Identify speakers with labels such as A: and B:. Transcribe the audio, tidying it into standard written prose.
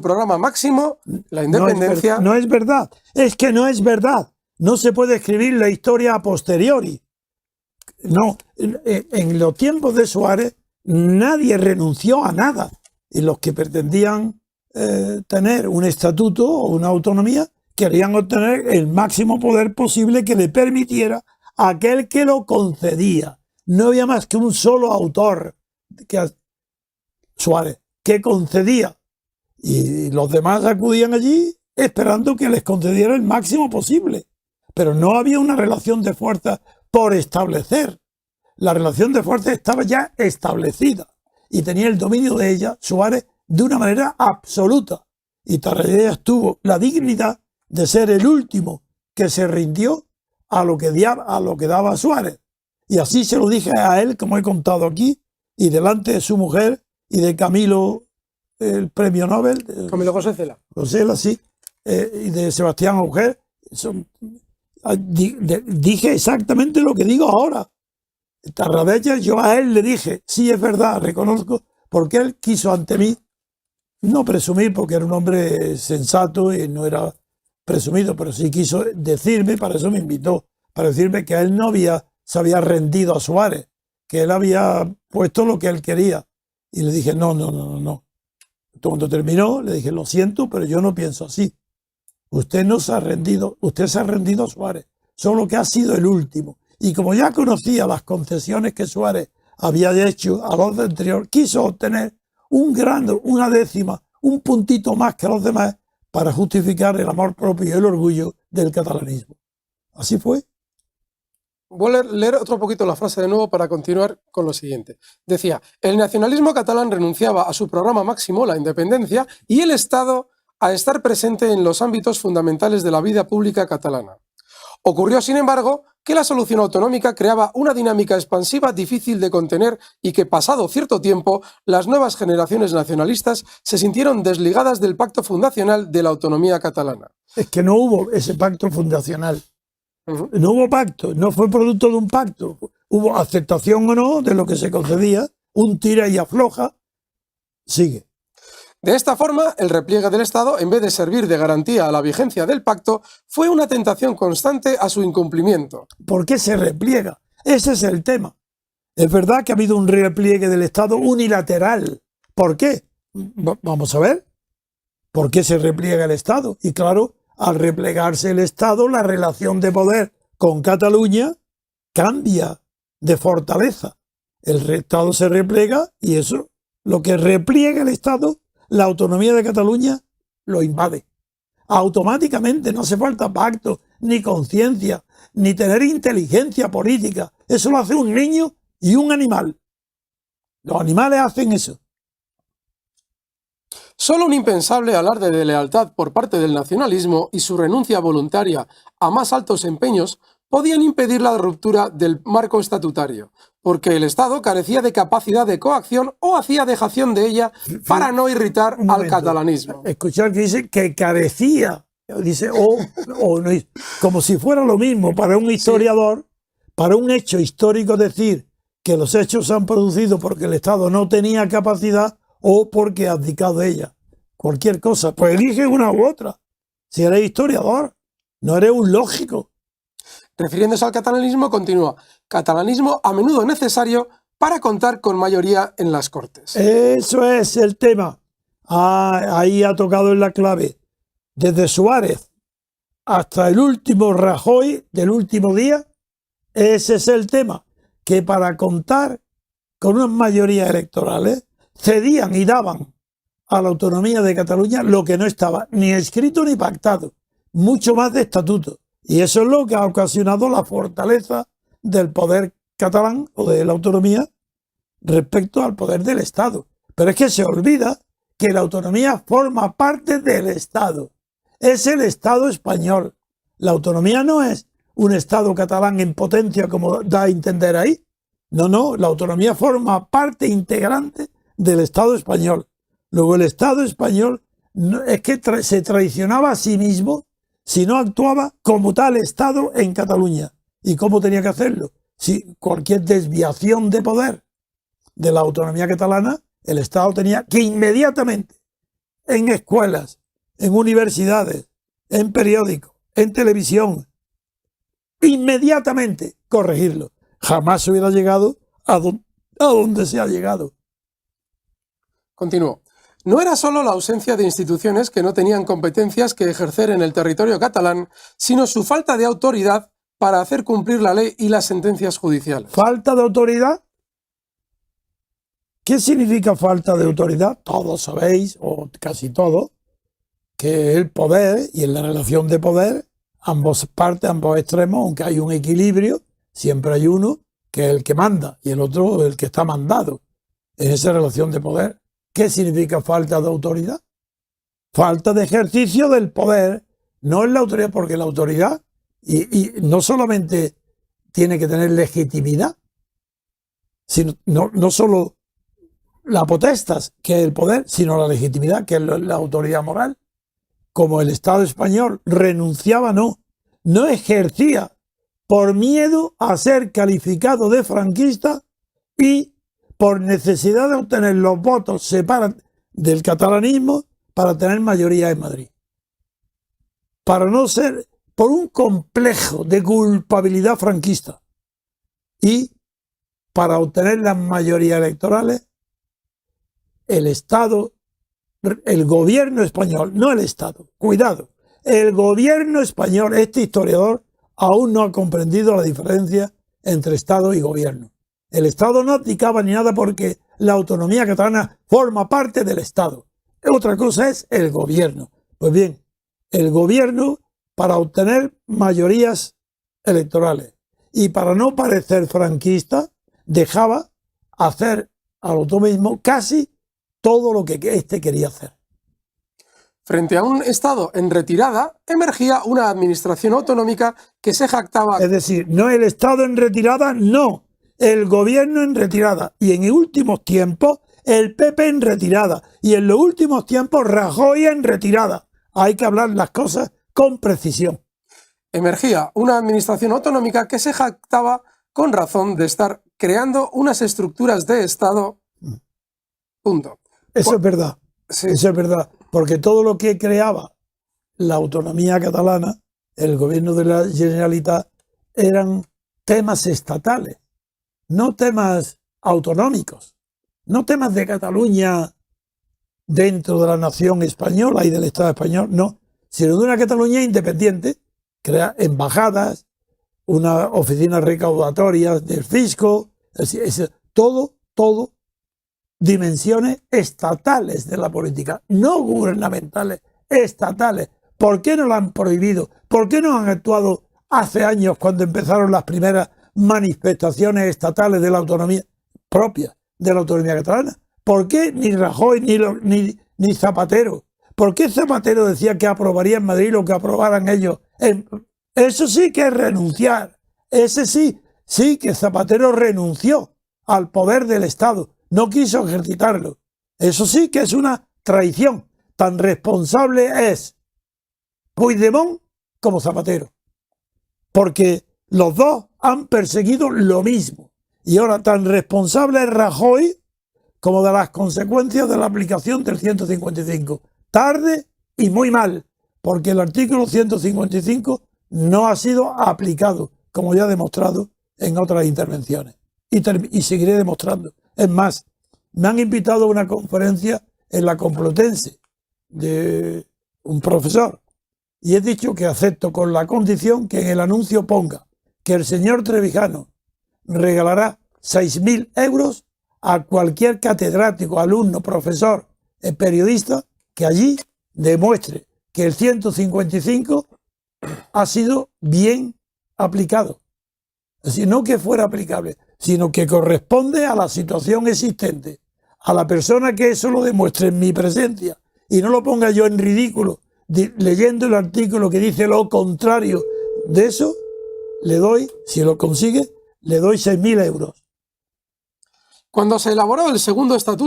A: programa máximo la independencia.
B: No es verdad. Es que no es verdad. No se puede escribir la historia a posteriori. No, en los tiempos de Suárez nadie renunció a nada. Y los que pretendían tener un estatuto o una autonomía querían obtener el máximo poder posible que le permitiera a aquel que lo concedía. No había más que un solo autor, Suárez, que concedía. Y los demás acudían allí esperando que les concediera el máximo posible. Pero no había una relación de fuerza por establecer. La relación de fuerza estaba ya establecida y tenía el dominio de ella, Suárez, de una manera absoluta. Y Tarradellas tuvo la dignidad de ser el último que se rindió a lo que daba Suárez. Y así se lo dije a él, como he contado aquí, y delante de su mujer y de Camilo, el premio Nobel.
A: Camilo José Cela.
B: Sí. Y de Sebastián Auger. Dije exactamente lo que digo ahora. Tarradellas, yo a él le dije, sí, es verdad, reconozco, porque él quiso ante mí no presumir, porque era un hombre sensato y no era presumido, pero sí quiso decirme, para eso me invitó, para decirme que él no se había rendido a Suárez, que él había puesto lo que él quería. Y le dije, no. Cuando terminó, le dije, lo siento, pero yo no pienso así. Usted no se ha rendido, usted se ha rendido a Suárez, solo que ha sido el último. Y como ya conocía las concesiones que Suárez había hecho a los anteriores, quiso obtener un grado, una décima, un puntito más que los demás para justificar el amor propio y el orgullo del catalanismo. Así fue.
A: Voy a leer otro poquito la frase de nuevo para continuar con lo siguiente. Decía, el nacionalismo catalán renunciaba a su programa máximo, la independencia, y el Estado a estar presente en los ámbitos fundamentales de la vida pública catalana. Ocurrió, sin embargo, que la solución autonómica creaba una dinámica expansiva difícil de contener y que, pasado cierto tiempo, las nuevas generaciones nacionalistas se sintieron desligadas del pacto fundacional de la autonomía catalana.
B: Es que no hubo ese pacto fundacional. No hubo pacto, no fue producto de un pacto. Hubo aceptación o no de lo que se concedía, un tira y afloja, sigue.
A: De esta forma, el repliegue del Estado, en vez de servir de garantía a la vigencia del pacto, fue una tentación constante a su incumplimiento.
B: ¿Por qué se repliega? Ese es el tema. Es verdad que ha habido un repliegue del Estado unilateral. ¿Por qué? Vamos a ver. ¿Por qué se repliega el Estado? Y claro, al replegarse el Estado, la relación de poder con Cataluña cambia de fortaleza. El Estado se replega y eso, lo que repliega el Estado, la autonomía de Cataluña lo invade. Automáticamente, no hace falta pacto, ni conciencia, ni tener inteligencia política. Eso lo hace un niño y un animal. Los animales hacen eso.
A: Solo un impensable alarde de lealtad por parte del nacionalismo y su renuncia voluntaria a más altos empeños podían impedir la ruptura del marco estatutario, porque el Estado carecía de capacidad de coacción o hacía dejación de ella para no irritar al catalanismo.
B: Escuchar que dice que carecía, dice o no, como si fuera lo mismo para un historiador, para un hecho histórico decir que los hechos se han producido porque el Estado no tenía capacidad o porque ha abdicado de ella. Cualquier cosa, pues elige una u otra. Si eres historiador, no eres un lógico.
A: Refiriéndose al catalanismo, continúa, catalanismo a menudo necesario para contar con mayoría en las Cortes.
B: Eso es el tema. Ahí ha tocado en la clave. Desde Suárez hasta el último Rajoy del último día, ese es el tema. Que para contar con unas mayorías electorales cedían y daban a la autonomía de Cataluña lo que no estaba ni escrito ni pactado, mucho más de estatuto. Y eso es lo que ha ocasionado la fortaleza del poder catalán o de la autonomía respecto al poder del Estado. Pero es que se olvida que la autonomía forma parte del Estado. Es el Estado español. La autonomía no es un Estado catalán en potencia como da a entender ahí. No, la autonomía forma parte integrante del Estado español. Luego el Estado español es que se traicionaba a sí mismo si no actuaba como tal Estado en Cataluña. ¿Y cómo tenía que hacerlo? Si cualquier desviación de poder de la autonomía catalana, el Estado tenía que inmediatamente en escuelas, en universidades, en periódicos, en televisión, inmediatamente corregirlo. Jamás se hubiera llegado a donde se ha llegado.
A: Continúo. No era solo la ausencia de instituciones que no tenían competencias que ejercer en el territorio catalán, sino su falta de autoridad para hacer cumplir la ley y las sentencias judiciales.
B: ¿Falta de autoridad? ¿Qué significa falta de autoridad? Todos sabéis, o casi todos, que el poder y en la relación de poder, ambos partes, ambos extremos, aunque hay un equilibrio, siempre hay uno que es el que manda y el otro el que está mandado en esa relación de poder. ¿Qué significa falta de autoridad? Falta de ejercicio del poder, no es la autoridad, porque la autoridad y no solamente tiene que tener legitimidad, sino no solo la potestas, que es el poder, sino la legitimidad, que es la autoridad moral. Como el Estado español renunciaba, no ejercía por miedo a ser calificado de franquista y por necesidad de obtener los votos del catalanismo para tener mayoría en Madrid. Para no ser, por un complejo de culpabilidad franquista y para obtener las mayorías electorales, el Estado, el gobierno español, no el Estado, cuidado, el gobierno español, este historiador aún no ha comprendido la diferencia entre Estado y gobierno. El Estado no abdicaba ni nada porque la autonomía catalana forma parte del Estado. Otra cosa es el gobierno. Pues bien, el gobierno, para obtener mayorías electorales y para no parecer franquista, dejaba hacer al autonomismo casi todo lo que éste quería hacer.
A: Frente a un Estado en retirada, emergía una administración autonómica que se jactaba...
B: Es decir, no el Estado en retirada, no. El gobierno en retirada. Y en últimos tiempos, el PP en retirada. Y en los últimos tiempos, Rajoy en retirada. Hay que hablar las cosas con precisión.
A: Emergía una administración autonómica que se jactaba con razón de estar creando unas estructuras de Estado. Punto.
B: Eso es verdad.
A: Sí.
B: Eso es verdad. Porque todo lo que creaba la autonomía catalana, el gobierno de la Generalitat, eran temas estatales, no temas autonómicos, no temas de Cataluña dentro de la nación española y del Estado español, no, sino de una Cataluña independiente, crea embajadas, unas oficinas recaudatorias del fisco, todo dimensiones estatales de la política, no gubernamentales, estatales. ¿Por qué no la han prohibido? ¿Por qué no han actuado hace años cuando empezaron las primeras manifestaciones estatales de la autonomía propia de la autonomía catalana? ¿Por qué ni Rajoy ni Zapatero? ¿Por qué Zapatero decía que aprobaría en Madrid lo que aprobaran ellos? Eso sí que es renunciar. Ese sí que Zapatero renunció al poder del Estado. No quiso ejercitarlo. Eso sí que es una traición. Tan responsable es Puigdemont como Zapatero. Porque los dos han perseguido lo mismo. Y ahora tan responsable es Rajoy como de las consecuencias de la aplicación del 155. Tarde y muy mal. Porque el artículo 155 no ha sido aplicado, como ya he demostrado en otras intervenciones. Y seguiré demostrando. Es más, me han invitado a una conferencia en la Complutense de un profesor y he dicho que acepto con la condición que en el anuncio ponga que el señor Trevijano regalará 6.000 euros a cualquier catedrático, alumno, profesor, periodista que allí demuestre que el 155 ha sido bien aplicado. Es decir, no que fuera aplicable, sino que corresponde a la situación existente, a la persona que eso lo demuestre en mi presencia y no lo ponga yo en ridículo leyendo el artículo que dice lo contrario de eso, le doy, si lo consigue, le doy 6.000 euros.
A: Cuando se elaboró el segundo estatuto